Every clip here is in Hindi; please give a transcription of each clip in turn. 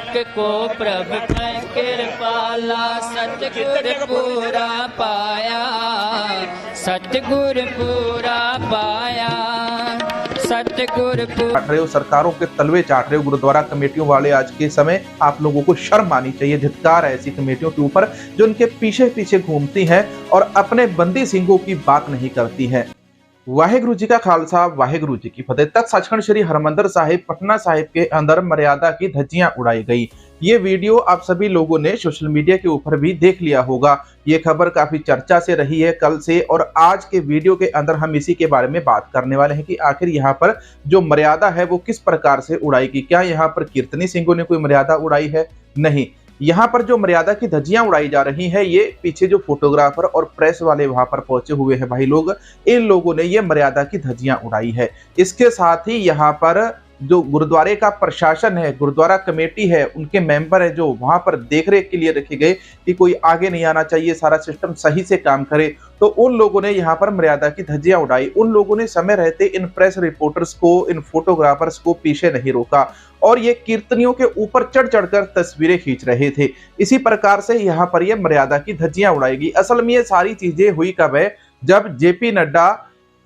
नानक को प्रभु कृपाला, सतगुर पूरा पाया, सतगुर पूरा पाया, सतगुर चाट रहे हो, सरकारों के तलवे चाट रहे हो गुरुद्वारा कमेटियों वाले। आज के समय आप लोगों को शर्म आनी चाहिए। धिक्कार है ऐसी कमेटियों के ऊपर जो उनके पीछे पीछे घूमती हैं और अपने बंदी सिंहों की बात नहीं करती हैं। वाहेगुरु जी का खालसा, वाहेगुरु जी की फतेह। तख्त सचखंड श्री हरमंदिर साहिब पटना साहिब के अंदर मर्यादा की धज्जियां उड़ाई गई। ये वीडियो आप सभी लोगों ने सोशल मीडिया के ऊपर भी देख लिया होगा। ये खबर काफी चर्चा से रही है कल से, और आज के वीडियो के अंदर हम इसी के बारे में बात करने वाले हैं कि आखिर यहाँ पर जो मर्यादा है वो किस प्रकार से उड़ाएगी। क्या यहाँ पर कीर्तनी सिंहों ने कोई मर्यादा उड़ाई है? नहीं, यहाँ पर जो मर्यादा की धज्जियां उड़ाई जा रही हैं, ये पीछे जो फोटोग्राफर और प्रेस वाले वहां पर पहुंचे हुए हैं भाई लोग, इन लोगों ने ये मर्यादा की धज्जियां उड़ाई है। इसके साथ ही यहाँ पर जो गुरुद्वारे का प्रशासन है, गुरुद्वारा कमेटी है, उनके मेंबर है जो वहां पर देखरेख के लिए रखे गए कि कोई आगे नहीं आना चाहिए, सारा सिस्टम सही से काम करे, तो उन लोगों ने यहाँ पर मर्यादा की धज्जियां उड़ाई। उन लोगों ने समय रहते इन प्रेस रिपोर्टर्स को, इन फोटोग्राफर्स को पीछे नहीं रोका और ये कीर्तनियों के ऊपर चढ़ चढ़कर तस्वीरें खींच रहे थे। इसी प्रकार से यहाँ पर ये मर्यादा की धज्जियां उड़ाएगी। असल में ये सारी चीजें हुई कब है? जब जेपी नड्डा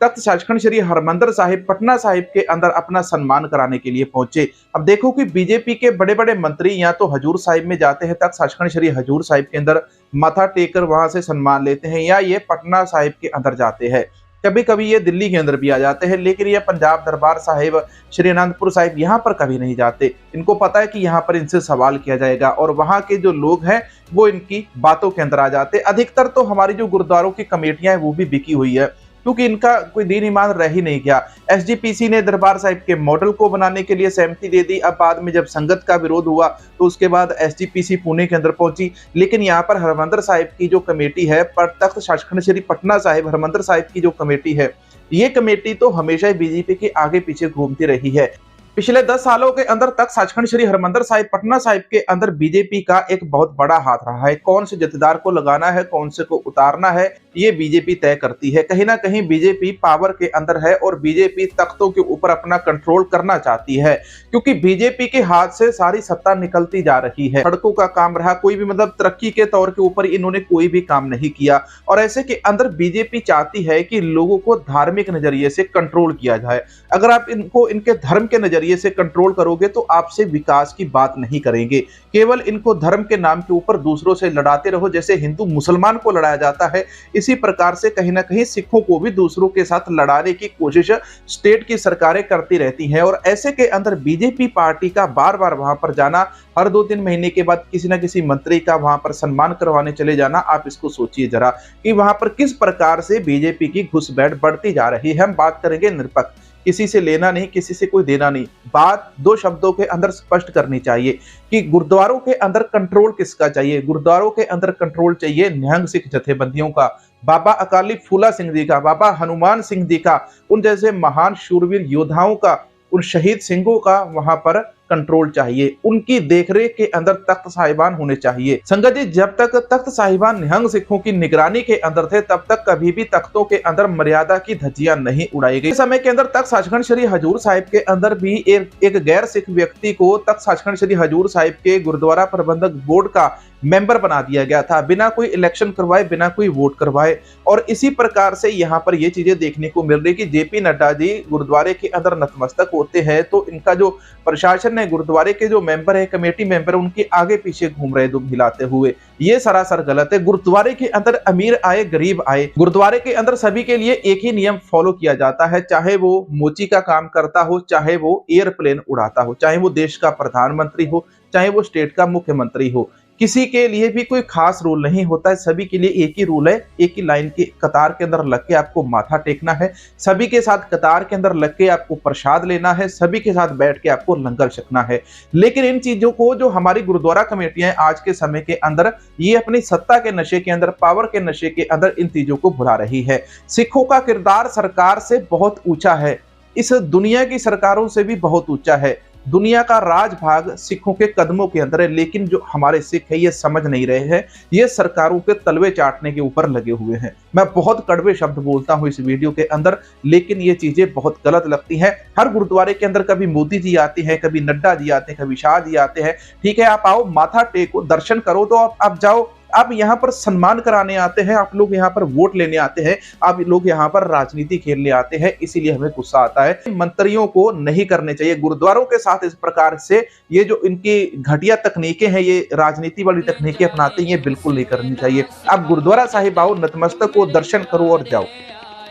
तख्त सचखंड श्री हरमंदिर साहिब पटना साहिब के अंदर अपना सम्मान कराने के लिए पहुंचे। अब देखो कि बीजेपी के बड़े बड़े मंत्री या तो हजूर साहिब में जाते हैं, तख्त सचखंड श्री हजूर साहिब के अंदर माथा टेक कर वहां से सम्मान लेते हैं, या ये पटना साहिब के अंदर जाते हैं। कभी कभी ये दिल्ली के अंदर भी आ जाते हैं, लेकिन ये पंजाब दरबार साहिब, श्री आनंदपुर साहिब यहाँ पर कभी नहीं जाते। इनको पता है कि यहाँ पर इनसे सवाल किया जाएगा और वहां के जो लोग हैं वो इनकी बातों के अंदर आ जाते। अधिकतर तो हमारी जो गुरुद्वारों की कमेटियां हैं वो भी बिकी हुई है, क्योंकि इनका कोई दीन ईमान रह ही नहीं गया। एसजीपीसी ने दरबार साहिब के मॉडल को बनाने के लिए सहमति दे दी। अब बाद में जब संगत का विरोध हुआ तो उसके बाद एसजीपीसी पुणे के अंदर पहुंची, लेकिन यहाँ पर हरमंदिर साहिब की जो कमेटी है, पर तख्त सचखंड श्री पटना साहिब हरमंदिर साहिब की जो कमेटी है, ये कमेटी तो हमेशा ही बीजेपी के आगे पीछे घूमती रही है। पिछले 10 सालों के अंदर तख्त सचखंड श्री हरमंदिर साहिब पटना साहिब के अंदर बीजेपी का एक बहुत बड़ा हाथ रहा है। कौन से जथेदार को लगाना है, कौन से को उतारना है, ये बीजेपी तय करती है। कहीं ना कहीं बीजेपी पावर के अंदर है और बीजेपी तख्तों के ऊपर अपना कंट्रोल करना चाहती है, क्योंकि बीजेपी के हाथ से सारी सत्ता निकलती जा रही है। सड़कों का काम रहा, कोई भी मतलब तरक्की के तौर के ऊपर इन्होंने कोई भी काम नहीं किया, और ऐसे के अंदर बीजेपी चाहती है कि लोगों को धार्मिक नजरिए से कंट्रोल किया जाए। अगर आप इनको इनके धर्म के नजरिए से कंट्रोल करोगे तो आपसे विकास की बात नहीं करेंगे। केवल इनको धर्म के नाम के ऊपर दूसरों से लड़ाते रहो, जैसे हिंदू मुसलमान को लड़ाया जाता है, इसी प्रकार से कहीं ना कहीं सिखों को भी दूसरों के साथ लड़ाने की कोशिश स्टेट की सरकारें करती रहती हैं। और ऐसे के अंदर बीजेपी पार्टी का बार बार वहां पर जाना, हर 2-3 महीने के बाद किसी ना किसी मंत्री का वहां पर सम्मान करवाने चले जाना, आप इसको सोचिए जरा कि वहां पर किस प्रकार से बीजेपी की घुसपैठ बढ़ती जा रही है। हम बात करेंगे निरपेक्ष, किसी से लेना नहीं, किसी से कोई देना नहीं। बात 2 शब्दों के अंदर स्पष्ट करनी चाहिए कि गुरुद्वारों के अंदर कंट्रोल किसका चाहिए। गुरुद्वारों के अंदर कंट्रोल चाहिए निहंग सिख जथेबंदियों का, बाबा अकाली फूला सिंह जी का, बाबा हनुमान सिंह जी का, उन जैसे महान शूरवीर योद्धाओं का, उन शहीद सिंहों का वहां पर कंट्रोल चाहिए। उनकी देखरेख के अंदर तख्त साहिबान होने चाहिए। संगत जी, जब तक तख्त साहिबान निहंग सिखों की निगरानी के अंदर थे, तब तक कभी भी तख्तों के अंदर मर्यादा की धज्जियां नहीं उड़ाई गई। समय के अंदर तख्त सचखंड श्री हजूर साहिब के अंदर भी एक गैर सिख व्यक्ति को तख्त सचखंड श्री हजूर साहिब के गुरुद्वारा प्रबंधक बोर्ड का मेंबर बना दिया गया था, बिना कोई इलेक्शन करवाए, बिना कोई वोट करवाए। और इसी प्रकार से यहाँ पर ये चीजें देखने को मिल रही कि जेपी नड्डा जी गुरुद्वारे के अंदर नतमस्तक होते हैं तो इनका जो प्रशासन है, गुरुद्वारे के जो मेंबर है, कमेटी मेंबर, उनके आगे पीछे घूम रहे दुम हिलाते हुए। ये सरासर गलत है। गुरुद्वारे के अंदर अमीर आए, गरीब आए, गुरुद्वारे के अंदर सभी के लिए एक ही नियम फॉलो किया जाता है, चाहे वो मोची का काम करता हो, चाहे वो एयरप्लेन उड़ाता हो, चाहे वो देश का प्रधानमंत्री हो, चाहे वो स्टेट का मुख्यमंत्री हो। किसी के लिए भी कोई खास रूल नहीं होता है, सभी के लिए एक ही रूल है। एक ही लाइन के कतार के अंदर लग के आपको माथा टेकना है, सभी के साथ कतार के अंदर लग के आपको प्रसाद लेना है, सभी के साथ बैठ के आपको लंगर छकना है। लेकिन इन चीजों को जो हमारी गुरुद्वारा कमेटियां आज के समय के अंदर ये अपनी सत्ता के नशे के अंदर, पावर के नशे के अंदर इन चीजों को भुला रही है। सिखों का किरदार सरकार से बहुत ऊंचा है, इस दुनिया की सरकारों से भी बहुत ऊंचा है। दुनिया का राजभाग सिखों के कदमों के अंदर है, लेकिन जो हमारे सिख है ये समझ नहीं रहे हैं, ये सरकारों के तलवे चाटने के ऊपर लगे हुए हैं। मैं बहुत कड़वे शब्द बोलता हूं इस वीडियो के अंदर, लेकिन ये चीजें बहुत गलत लगती हैं। हर गुरुद्वारे के अंदर कभी मोदी जी आते हैं, कभी नड्डा जी आते हैं, कभी शाह जी आते हैं। ठीक है, आप आओ, माथा टेको, दर्शन करो, तो आप जाओ। आप यहाँ पर सम्मान कराने आते हैं, आप लोग यहाँ पर वोट लेने आते हैं, आप लोग यहाँ पर राजनीति खेलने आते हैं, इसीलिए हमें गुस्सा आता है। मंत्रियों को नहीं करने चाहिए गुरुद्वारों के साथ इस प्रकार से, ये जो इनकी घटिया तकनीकें हैं, ये राजनीति वाली तकनीकें अपनाते हैं, ये बिल्कुल नहीं करनी चाहिए। आप गुरुद्वारा साहिब आओ, नतमस्तक हो, दर्शन करो और जाओ।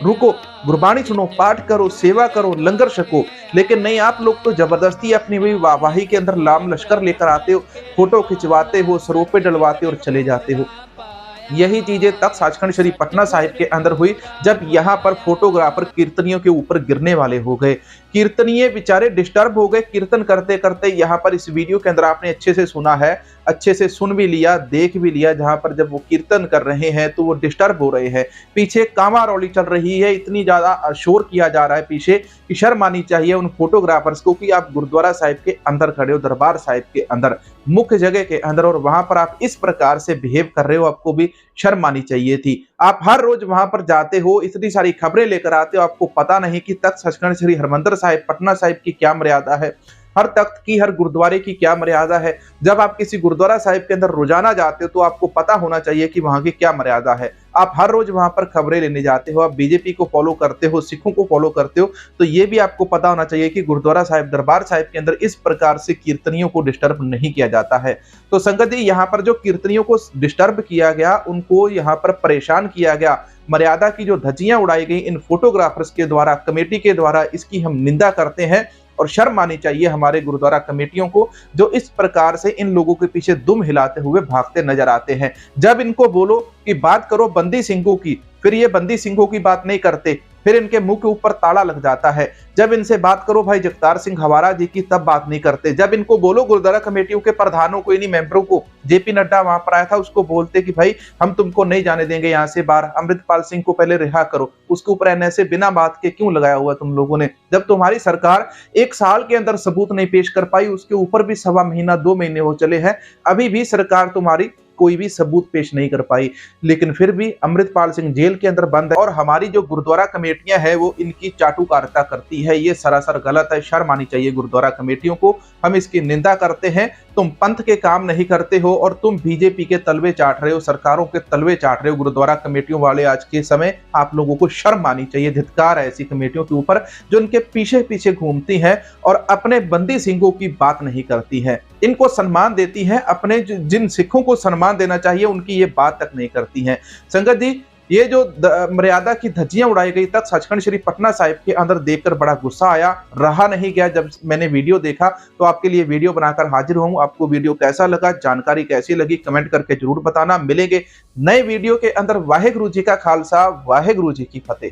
रुको, गुरबानी सुनो, पाठ करो, सेवा करो, लंगर छको, लेकिन नहीं, आप लोग तो जबरदस्ती अपनी वही वाहवाही के अंदर लाम लश्कर लेकर आते हो, फोटो खिंचवाते हो, सरोपे डलवाते हो और चले जाते हो। यही चीजें तख्त सचखंड श्री पटना साहिब के अंदर हुई, जब यहाँ पर फोटोग्राफर कीर्तनियों के ऊपर गिरने वाले हो गए। कीर्तनीय बेचारे डिस्टर्ब हो गए कीर्तन करते करते। यहाँ पर इस वीडियो के अंदर आपने अच्छे से सुना है, अच्छे से सुन भी लिया, देख भी लिया, जहां पर जब वो कीर्तन कर रहे हैं तो वो डिस्टर्ब हो रहे हैं। पीछे कामा रौली चल रही है, इतनी ज्यादा शोर किया जा रहा है पीछे कि शर्म आनी चाहिए उन फोटोग्राफर्स को कि आप गुरुद्वारा साहिब के अंदर खड़े हो, दरबार साहिब के अंदर, मुख्य जगह के अंदर, और वहां पर आप इस प्रकार से बिहेव कर रहे हो। आपको भी शर्म आनी चाहिए थी। आप हर रोज वहां पर जाते हो, इतनी सारी खबरें लेकर आते हो, आपको पता नहीं कि तख्त सचखंड श्री हरमंदिर साहिब पटना साहिब की क्या मर्यादा है, हर तख्त की, हर गुरुद्वारे की क्या मर्यादा है। जब आप किसी गुरुद्वारा साहिब के अंदर रोजाना जाते हो तो आपको पता होना चाहिए कि वहां की क्या मर्यादा है। आप हर रोज वहां पर खबरें लेने जाते हो, आप बीजेपी को फॉलो करते हो, सिखों को फॉलो करते हो, तो ये भी आपको पता होना चाहिए कि गुरुद्वारा साहिब, दरबार साहिब के अंदर इस प्रकार से कीर्तनियों को डिस्टर्ब नहीं किया जाता है। तो संगत जी, यहाँ पर जो कीर्तनियों को डिस्टर्ब किया गया, उनको यहाँ पर परेशान किया गया, मर्यादा की जो धज्जियां उड़ाई गई इन फोटोग्राफर्स के द्वारा, कमेटी के द्वारा, इसकी हम निंदा करते हैं। और शर्म आनी चाहिए हमारे गुरुद्वारा कमेटियों को, जो इस प्रकार से इन लोगों के पीछे दुम हिलाते हुए भागते नजर आते हैं। जब इनको बोलो कि बात करो बंदी सिंघों की, फिर ये बंदी सिंघों की बात नहीं करते, फिर इनके मुंह के ऊपर ताला लग जाता है। जब इनसे बात करो भाई जगतार सिंह हवारा जी की, तब बात नहीं करते। जब इनको बोलो गुरुद्वारा कमेटियों के प्रधानों को, इन्हीं मेंबरों को, जेपी नड्डा वहां पर आया था, उसको बोलते कि भाई हम तुमको नहीं जाने देंगे यहाँ से बाहर, अमृतपाल सिंह को पहले रिहा करो, उसके ऊपर एनएसए बिना बात के क्यों लगाया हुआ तुम लोगों ने। जब तुम्हारी सरकार 1 साल के अंदर सबूत नहीं पेश कर पाई, उसके ऊपर भी 1.25 महीना 2 महीने हो चले हैं, अभी भी सरकार तुम्हारी कोई भी सबूत पेश नहीं कर पाई। लेकिन फिर भी अमृतपाल सिंह जेल के अंदर बंद है, और हमारी जो गुरुद्वारा कमेटियां हैं वो इनकी चाटुकारिता करती है। ये सरासर गलत है, शर्म आनी चाहिए गुरुद्वारा कमेटियों को। हम इसकी निंदा करते हैं। तुम पंथ के काम नहीं करते हो और तुम बीजेपी के तलवे चाट रहे हो, सरकारों के तलवे चाट रहे हो। गुरुद्वारा कमेटियों वाले, आज के समय आप लोगों को शर्म आनी चाहिए। धिक्कार है ऐसी कमेटियों के ऊपर जो उनके पीछे पीछे घूमती हैं और अपने बंदी सिंघों की बात नहीं करती है, इनको सम्मान देती हैं, अपने जिन सिखों को सम्मान देना चाहिए उनकी ये बात तक नहीं करती हैं। संगत जी, ये जो मर्यादा की धज्जियां उड़ाई गई तख्त सचखंड श्री पटना साहिब के अंदर देखकर बड़ा गुस्सा आया, रहा नहीं गया। जब मैंने वीडियो देखा तो आपके लिए वीडियो बनाकर हाजिर हूं। आपको वीडियो कैसा लगा, जानकारी कैसी लगी, कमेंट करके जरूर बताना। मिलेंगे नए वीडियो के अंदर। वाहेगुरु जी का खालसा, वाहेगुरु जी की फतेह।